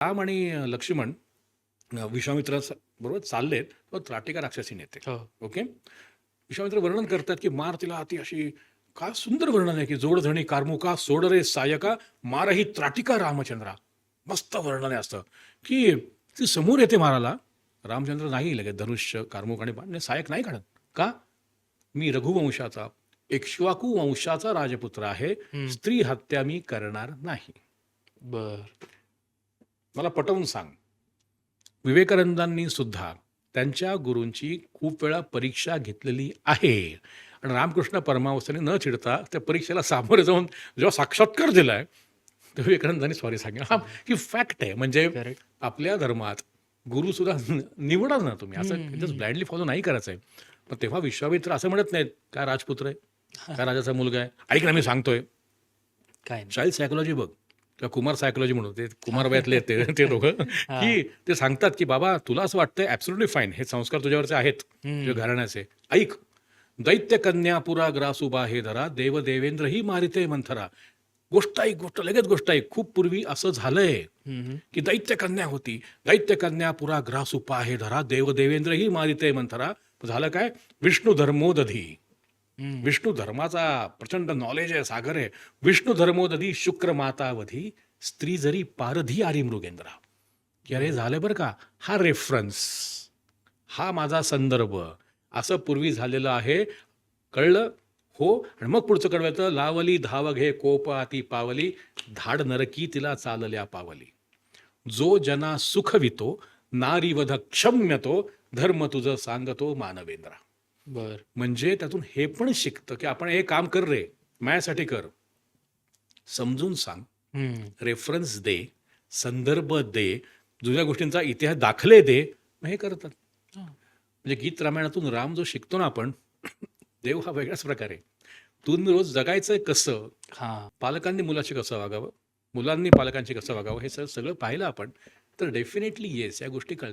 राम आणि लक्ष्मण विश्वामित्रा बरोबर चाललेत, तर त्राटिका राक्षसीन येते. हो. ओके. विश्वामित्र वर्णन करतात की मार तिला ती अशी, काय सुंदर वर्णन आहे की जोडधणी कार्मुका सोड रे सायका मारही त्राटिका रामचंद्रा. मस्त वर्णन आहे असतं की ती समोर येते मारायला. रामचंद्र नाही लगेच धनुष्य कार्मुक आणि बाण सायक नाही काढत. का? मी रघुवंशाचा इक्ष्वाकू वंशाचा राजपुत्र आहे. स्त्री हत्या मी करणार नाही. बर. मला पटवून सांग. विवेकानंदांनी सुद्धा त्यांच्या गुरूंची खूप वेळा परीक्षा घेतलेली आहे आणि रामकृष्ण परमहंसांनी न चिडता त्या परीक्षेला सामोरे जाऊन जेव्हा साक्षात्कार दिलाय तेव्हा विवेकानंदांनी सॉरी सांगा. हा ही फॅक्ट आहे. म्हणजे करेक्ट. आपल्या धर्मात गुरु सुद्धा निवडा ना तुम्ही, असं जस्ट ब्लाइंडली फॉलो नाही करायचं आहे. पण तेव्हा विश्वामित्र असं म्हणत नाहीत काय राजपुत्र आहे, काय राजाचा मुलगा आहे, ऐक ना मी सांगतोय. काय नाही. चाइल्ड सायकोलॉजी बघ किंवा कुमार सायकोलॉजी म्हणून ते कुमार वयातले आहेत ते दोघं की ते सांगतात की बाबा तुला असं वाटतंय ॲब्सोल्युटली फाईन, हे संस्कार तुझ्यावरचे आहेत तुझ्या घराण्याचे, ऐक. दैत्य कन्या पुरा ग्रासुबा हे धरा देव देवेंद्र ही मारिते मंथरा. गोष्ट ऐक, गोष्ट लगेच गोष्ट ऐक. खूप पूर्वी असं झालंय की दैत्य कन्या होती, दैत्य कन्या पुरा ग्रासुपा हे धरा देव देवेंद्र ही मारिते मंथरा. झालं काय? विष्णू धर्मोदधी, विष्णू धर्माचा प्रचंड नॉलेज आहे, सागर आहे. विष्णू धर्मोदधी शुक्र मातावधी स्त्री जरी पारधी आरी मृगेंद्रा. की अरे झालं बरं का, हा रेफरन्स, हा माझा संदर्भ असं पूर्वी झालेलं आहे. कळलं? हो. आणि मग पुढचं कडवायचं, लावली धाव घे कोपाती पावली धाड नरकी तिला चालल्या पावली. जो जना सुखवितो नारीवध क्षम्यतो धर्म तुझं सांगतो मानवेंद्रा. बर. म्हणजे त्यातून हे पण शिकतं की आपण हे काम कर रे, माझ्यासाठी कर, समजून सांग, रेफरन्स दे, संदर्भ दे, जुन्या गोष्टींचा इतिहास दाखले दे. मग हे करतात. म्हणजे गीत रामायणातून राम जो शिकतो ना आपण, देव हा वेगळाच प्रकार आहे. तुम्ही रोज जगायचंय कसं, हा. पालकांनी मुलाशी कसं वागावं, मुलांनी पालकांशी कसं वागावं, हे सगळं पाहिलं आपण तर डेफिनेटली येस या गोष्टी कळतात.